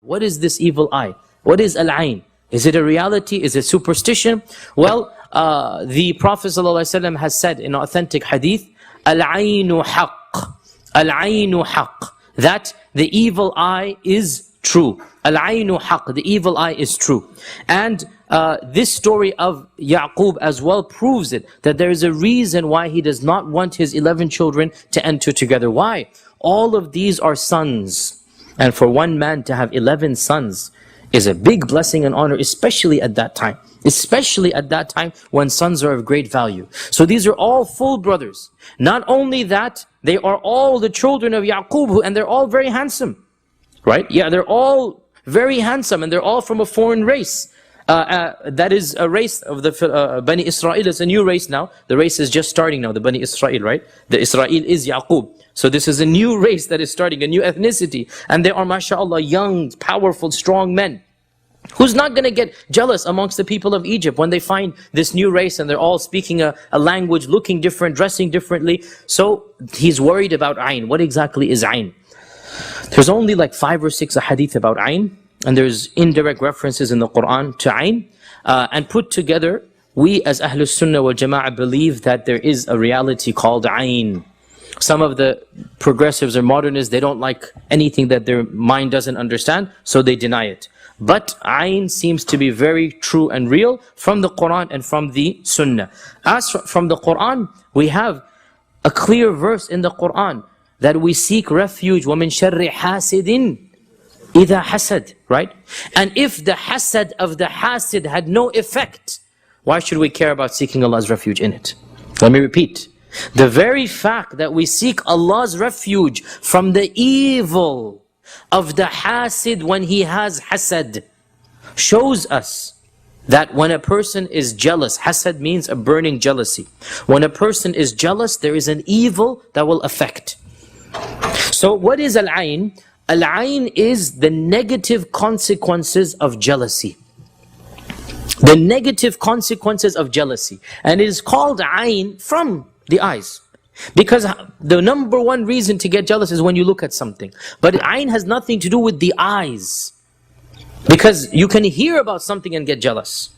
What is this evil eye? What is al-ayn? Is it a reality? Is it superstition? Well, the Prophet ﷺ has said in authentic hadith, al-aynu haqq. Al-aynu haqq. That the evil eye is true. Al-aynu haqq. The evil eye is true. And this story of Yaqub as well proves it, that there is a reason why he does not want his 11 children to enter together. Why? All of these are sons. And for one man to have 11 sons is a big blessing and honor, especially at that time. Especially at that time when sons are of great value. So these are all full brothers. Not only that, they are all the children of Yaqub, and they're all very handsome. Right? Yeah, they're all very handsome, and they're all from a foreign race. That is a race of the Bani Israel. It's a new race now. The race is just starting now, the Bani Israel, right? The Israel is Yaqub. So this is a new race that is starting, a new ethnicity. And they are, mashallah, young, powerful, strong men. Who's not going to get jealous amongst the people of Egypt when they find this new race and they're all speaking a language, looking different, dressing differently? So he's worried about Ayn. What exactly is Ayn? There's only like 5 or 6 hadith about Ayn. And there's indirect references in the Quran to Ayn. And put together, we as Ahlus Sunnah wal Jama'ah believe that there is a reality called Ayn. Some of the progressives or modernists, they don't like anything that their mind doesn't understand, so they deny it. But Ayn seems to be very true and real from the Quran and from the Sunnah. As from the Quran, we have a clear verse in the Quran that we seek refuge وَمِن شَرِّ حَاسِدٍ إِذَا حَسَدٍ, right? And if the hasad of the hasid had no effect, why should we care about seeking Allah's refuge in it? Let me repeat. The very fact that we seek Allah's refuge from the evil of the hasid when he has hasad shows us that when a person is jealous, hasad means a burning jealousy. When a person is jealous, there is an evil that will affect. So what is al-ayn? Al-ayn is the negative consequences of jealousy. The negative consequences of jealousy. And it is called ayn from the eyes. Because the number one reason to get jealous is when you look at something. But ayn has nothing to do with the eyes. Because you can hear about something and get jealous.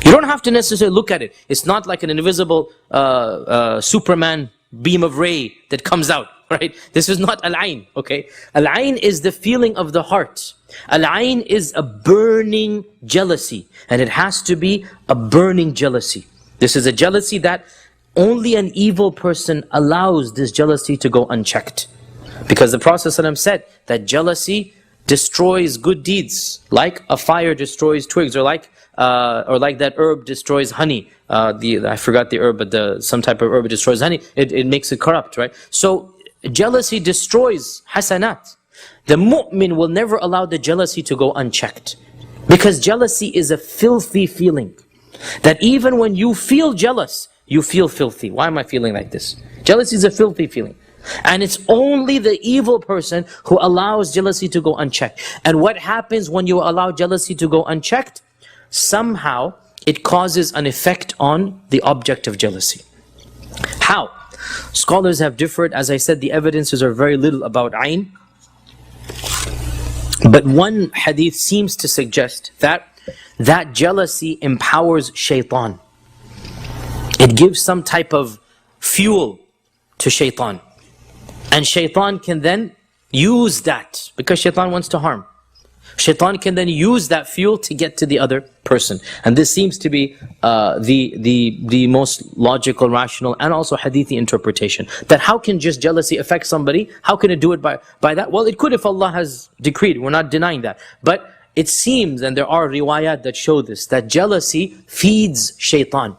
You don't have to necessarily look at it. It's not like an invisible Superman beam of ray that comes out, right? This is not al-ayn, okay? Al-ayn is the feeling of the heart. Al-ayn is a burning jealousy. And it has to be a burning jealousy. This is a jealousy that only an evil person allows this jealousy to go unchecked. Because the Prophet ﷺ said that jealousy destroys good deeds, like a fire destroys twigs, or like that herb destroys honey. I forgot the herb, but some type of herb destroys honey. It makes it corrupt, right? So jealousy destroys hasanat. The mu'min will never allow the jealousy to go unchecked. Because jealousy is a filthy feeling. That even when you feel jealous, you feel filthy. Why am I feeling like this? Jealousy is a filthy feeling. And it's only the evil person who allows jealousy to go unchecked. And what happens when you allow jealousy to go unchecked? Somehow, it causes an effect on the object of jealousy. How? Scholars have differed. As I said, the evidences are very little about ayn. But one hadith seems to suggest that jealousy empowers shaitan. It gives some type of fuel to shaitan. And shaitan can then use that, because shaitan wants to harm. Shaitan can then use that fuel to get to the other person. And this seems to be the most logical, rational, and also hadithi interpretation. That how can just jealousy affect somebody? How can it do it by that? Well, it could if Allah has decreed. We're not denying that. But it seems, and there are riwayat that show this, that jealousy feeds shaitan.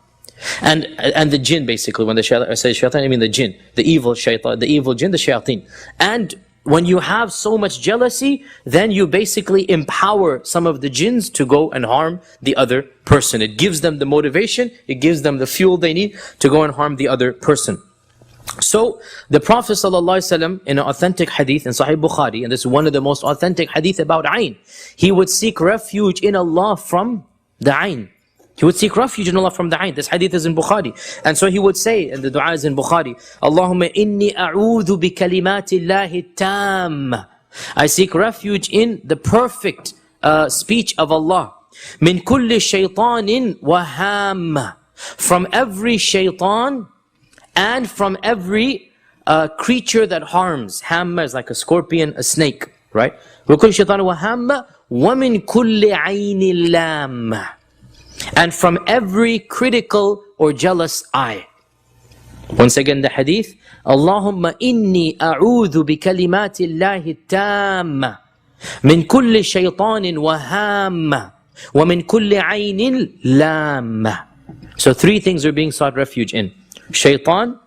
And the jinn, basically, when I say shaitan, I mean the jinn, the evil shaitan, the evil jinn, the shayateen. And when you have so much jealousy, then you basically empower some of the jinns to go and harm the other person. It gives them the motivation, it gives them the fuel they need to go and harm the other person. So, the Prophet ﷺ, in an authentic hadith in Sahih Bukhari, and this is one of the most authentic hadith about ayn, he would seek refuge in Allah from the ayn. He would seek refuge in Allah from the ayn. This hadith is in Bukhari. And so he would say, and the dua is in Bukhari, Allahumma inni a'udhu bi kalimati Allahi tam I seek refuge in the perfect speech of Allah. من كل شيطان وهام. From every shaitan and from every creature that harms. Hamma is like a scorpion, a snake, right? وكل شيطان وهام ومن كل عين لام. And from every critical or jealous eye. Once again the hadith, Allahumma inni a'udhu bi kalimati Allahi tamma min kulli shaytanin wa hamma wa min kulli aynin lamma. So three things are being sought refuge in. Shaitan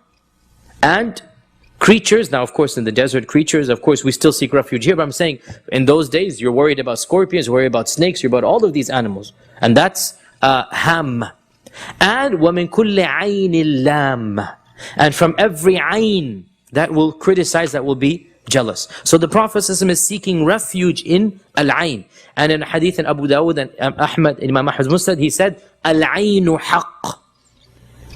and creatures. Now of course in the desert, creatures, of course we still seek refuge here, but I'm saying in those days you're worried about scorpions, you're worried about snakes, you're about all of these animals. And that's ham. And وَمِن كُلِّ عَيْنِ اللَّامَّ. And from every ayn that will criticize, that will be jealous. So the Prophet ﷺ is seeking refuge in al-ayn. And in a hadith in Abu Dawud and Ahmad, in Imam Ahmad's Musnad, he said, al-aynu haqq.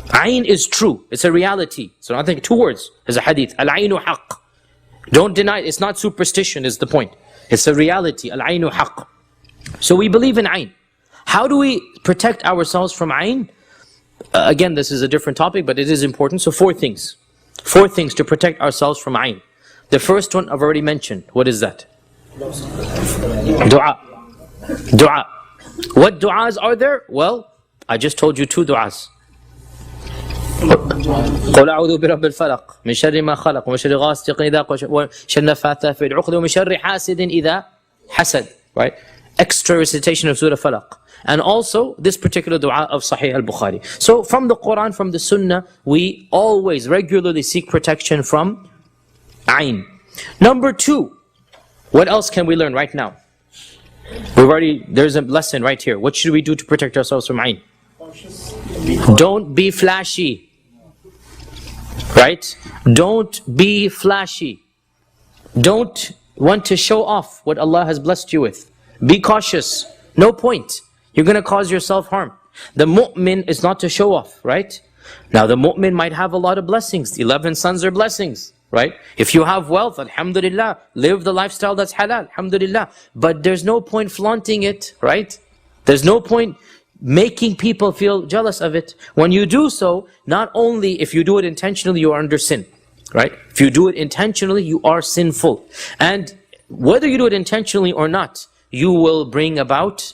Ayn is true, it's a reality. So I think two words, there's a hadith, al-aynu haqq. Don't deny it, it's not superstition is the point. It's a reality, al-aynu haqq. So we believe in ayn. How do we protect ourselves from ayn? Again, this is a different topic, but it is important. So four things. Four things to protect ourselves from ayn. The first one I've already mentioned. What is that? Dua. Dua. What du'as are there? Well, I just told you two du'as. قل أعوذ برب الفلق من شر ما خلق ومن شر غاسق إذا وقب وشر النفاثات في العقد ومن شر حاسد إذا حسد. Right? Extra recitation of Surah Falaq. And also this particular dua of Sahih al-Bukhari. So from the Quran, from the Sunnah, we always regularly seek protection from ayn. Number two, what else can we learn right now? There's a lesson right here. What should we do to protect ourselves from ayn? Don't be flashy. Right? Don't be flashy. Don't want to show off what Allah has blessed you with. Be cautious. No point. You're going to cause yourself harm. The mu'min is not to show off, right? Now the mu'min might have a lot of blessings. 11 sons are blessings, right? If you have wealth, alhamdulillah, live the lifestyle that's halal, alhamdulillah. But there's no point flaunting it, right? There's no point making people feel jealous of it. When you do so, not only if you do it intentionally, you are under sin, right? If you do it intentionally, you are sinful. And whether you do it intentionally or not, you will bring about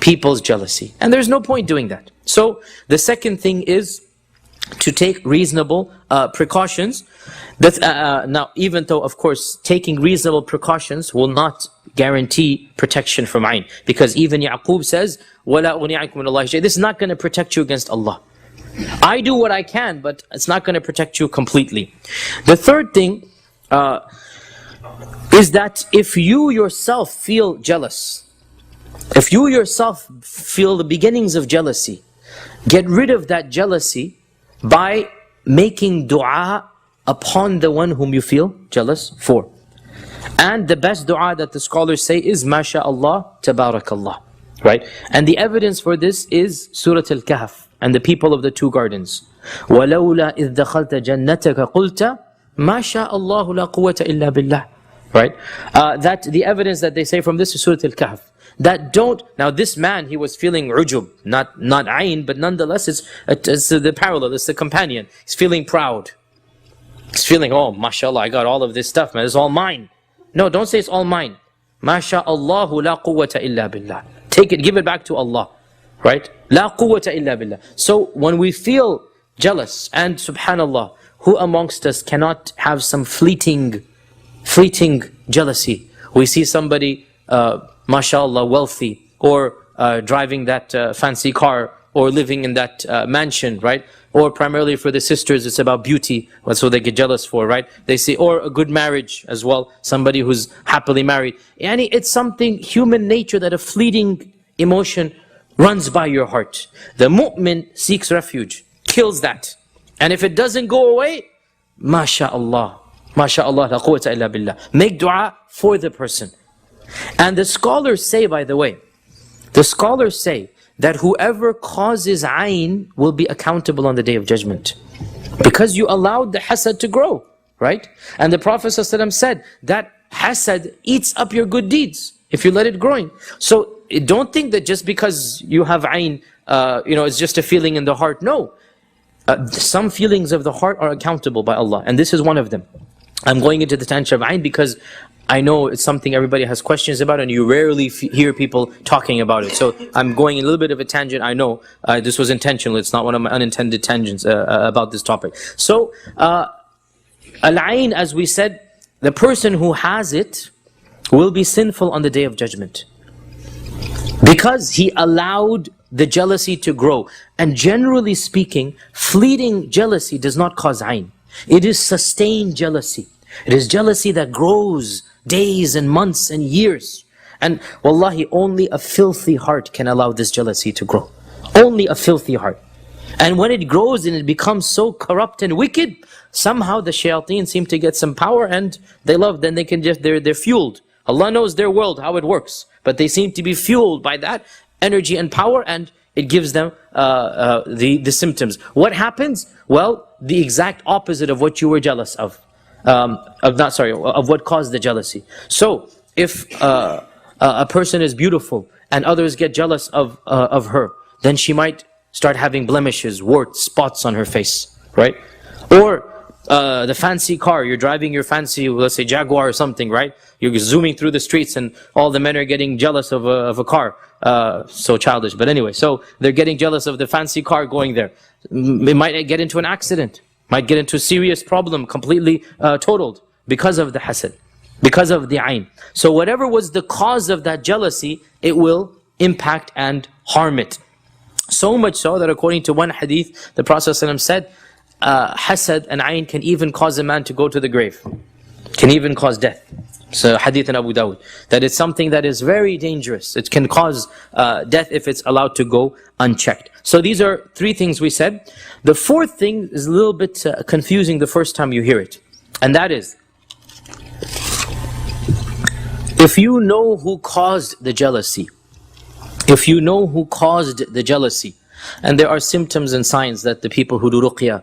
people's jealousy. And there's no point doing that. So the second thing is to take reasonable precautions. Now, even though, of course, taking reasonable precautions will not guarantee protection from ayn. Because even Yaqub says, وَلَا أُغْنِعَكُمْ مِنَ اللَّهِ شَيْءٍ. This is not going to protect you against Allah. I do what I can, but it's not going to protect you completely. The third thing is that if you yourself feel jealous, if you yourself feel the beginnings of jealousy, get rid of that jealousy by making dua upon the one whom you feel jealous for. And the best dua that the scholars say is MashaAllah, Tabarakallah. Right? And the evidence for this is Surah Al-Kahf and the people of the two gardens. وَلَوْلَا إِذْ دَخَلْتَ جَنَّتَكَ قُلْتَ مَا شَاءَ اللَّهُ لَا قُوَّةَ إِلَّا بِاللَّهِ. Right? That the evidence that they say from this is Surah Al-Kahf. That don't, now this man, he was feeling ujub, not ayn, but nonetheless it's the parallel, it's the companion. He's feeling proud. He's feeling, oh, mashallah, I got all of this stuff, man, it's all mine. No, don't say it's all mine. MashaAllahu la quwwata illa billah. Take it, give it back to Allah. Right? La quwwata illa billah. So when we feel jealous, and subhanallah, who amongst us cannot have some fleeting jealousy? We see somebody, mashallah, wealthy, or driving that fancy car, or living in that mansion, right? Or primarily for the sisters, it's about beauty, that's what they get jealous for, right? They say, or a good marriage as well, somebody who's happily married. And it's something, human nature, that a fleeting emotion runs by your heart. The mu'min seeks refuge, kills that. And if it doesn't go away, MashaAllah, MashaAllah, la quwwata illa billah. Make dua for the person. And the scholars say, by the way, the scholars say that whoever causes ayn will be accountable on the Day of Judgment. Because you allowed the hasad to grow, right? And the Prophet ﷺ said that hasad eats up your good deeds if you let it growing. So don't think that just because you have ayn, it's just a feeling in the heart. No. Some feelings of the heart are accountable by Allah, and this is one of them. I'm going into the tangent of ayn because I know it's something everybody has questions about, and you rarely hear people talking about it. So I'm going a little bit of a tangent. I know this was intentional. It's not one of my unintended tangents about this topic. So al-ayn, as we said, the person who has it will be sinful on the Day of Judgment, because he allowed the jealousy to grow. And generally speaking, fleeting jealousy does not cause ayn. It is sustained jealousy. It is jealousy that grows days and months and years. And wallahi, only a filthy heart can allow this jealousy to grow. Only a filthy heart. And when it grows and it becomes so corrupt and wicked, somehow the shayateen seem to get some power, and they love, then they can just, they're fueled. Allah knows their world, how it works. But they seem to be fueled by that energy and power, and it gives them the symptoms. What happens? Well, the exact opposite of what you were jealous of. Of what caused the jealousy. So, if a person is beautiful and others get jealous of her, then she might start having blemishes, warts, spots on her face, right? Or the fancy car, you're driving your fancy, let's say Jaguar or something, right? You're zooming through the streets and all the men are getting jealous of a car. So childish, but anyway, so they're getting jealous of the fancy car going there. It might get into an accident, might get into a serious problem, completely totaled because of the hasad, because of the ayn. So whatever was the cause of that jealousy, it will impact and harm it. So much so that according to one hadith, the Prophet ﷺ said, hasad and ayn can even cause a man to go to the grave, can even cause death. So hadith in Abu Dawud, that it's something that is very dangerous. It can cause death if it's allowed to go unchecked. So these are three things we said. The fourth thing is a little bit confusing the first time you hear it. And that is, if you know who caused the jealousy, if you know who caused the jealousy, and there are symptoms and signs that the people who do ruqyah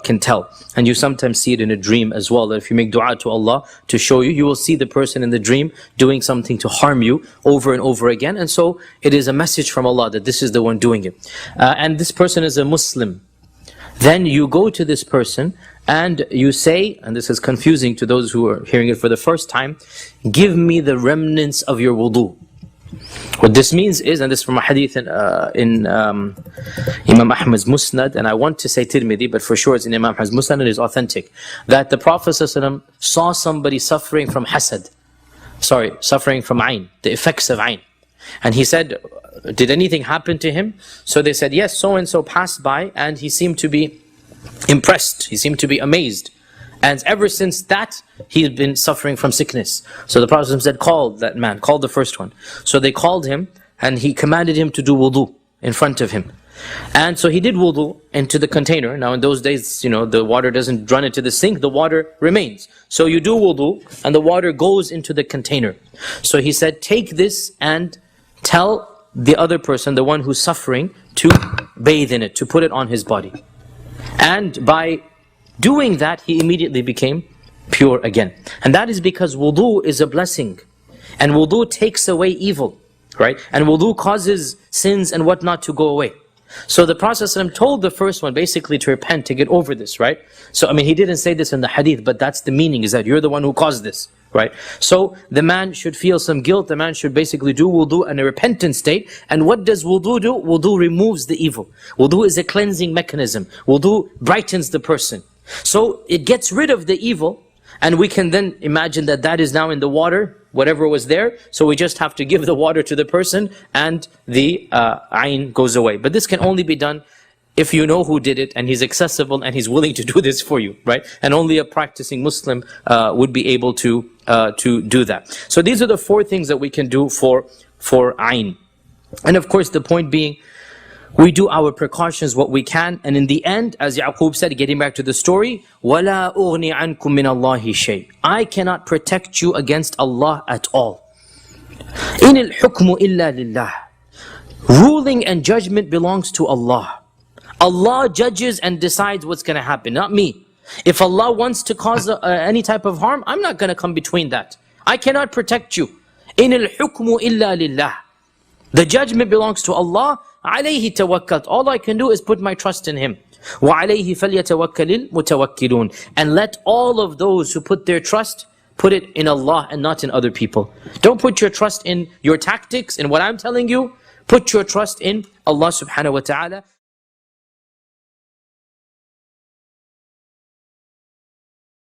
can tell. And you sometimes see it in a dream as well. If you make dua to Allah to show you, you will see the person in the dream doing something to harm you over and over again. And so it is a message from Allah that this is the one doing it. And this person is a Muslim. Then you go to this person and you say, and this is confusing to those who are hearing it for the first time, give me the remnants of your wudu. What this means is, and this is from a hadith in Imam Ahmad's Musnad, and I want to say Tirmidhi, but for sure it's in Imam Ahmad's Musnad and it is authentic, that the Prophet ﷺ saw somebody suffering from hasad, suffering from ayn, the effects of ayn. And he said, did anything happen to him? So they said, yes, so-and-so passed by and he seemed to be impressed, he seemed to be amazed. And ever since that, he's been suffering from sickness. So the Prophet said, call that man, call the first one. So they called him and he commanded him to do wudu in front of him. And so he did wudu into the container. Now in those days, the water doesn't run into the sink, the water remains. So you do wudu and the water goes into the container. So he said, take this and tell the other person, the one who's suffering, to bathe in it, to put it on his body. And by doing that, he immediately became pure again. And that is because wudu is a blessing. And wudu takes away evil, right? And wudu causes sins and whatnot to go away. So the Prophet ﷺ told the first one basically to repent, to get over this, right? So he didn't say this in the hadith, but that's the meaning, is that you're the one who caused this, right? So the man should feel some guilt, the man should basically do wudu in a repentant state. And what does wudu do? Wudu removes the evil. Wudu is a cleansing mechanism. Wudu brightens the person. So it gets rid of the evil, and we can then imagine that that is now in the water, whatever was there. So we just have to give the water to the person and the ayn goes away. But this can only be done if you know who did it and he's accessible and he's willing to do this for you, right? And only a practicing Muslim would be able to do that. So these are the four things that we can do for ayn. And of course the point being, we do our precautions what we can, and in the end, as Yaqub said, getting back to the story, وَلَا أُغْنِي عَنْكُم مِّنَ اللَّهِ شَيْءٍ. I cannot protect you against Allah at all. إِنِ الْحُكْمُ إِلَّا لِلَّهِ. Ruling and judgment belongs to Allah. Allah judges and decides what's going to happen, not me. If Allah wants to cause any type of harm, I'm not going to come between that. I cannot protect you. إِنِ الْحُكْمُ إِلَّا لِلَّهِ. The judgment belongs to Allah. عَلَيْهِ توكلت. All I can do is put my trust in Him. وَعَلَيْهِ فَلْيَتَوَكَّلِ الْمُتَوَكِّلُونَ. And let all of those who put their trust, put it in Allah and not in other people. Don't put your trust in your tactics, in what I'm telling you. Put your trust in Allah subhanahu wa ta'ala.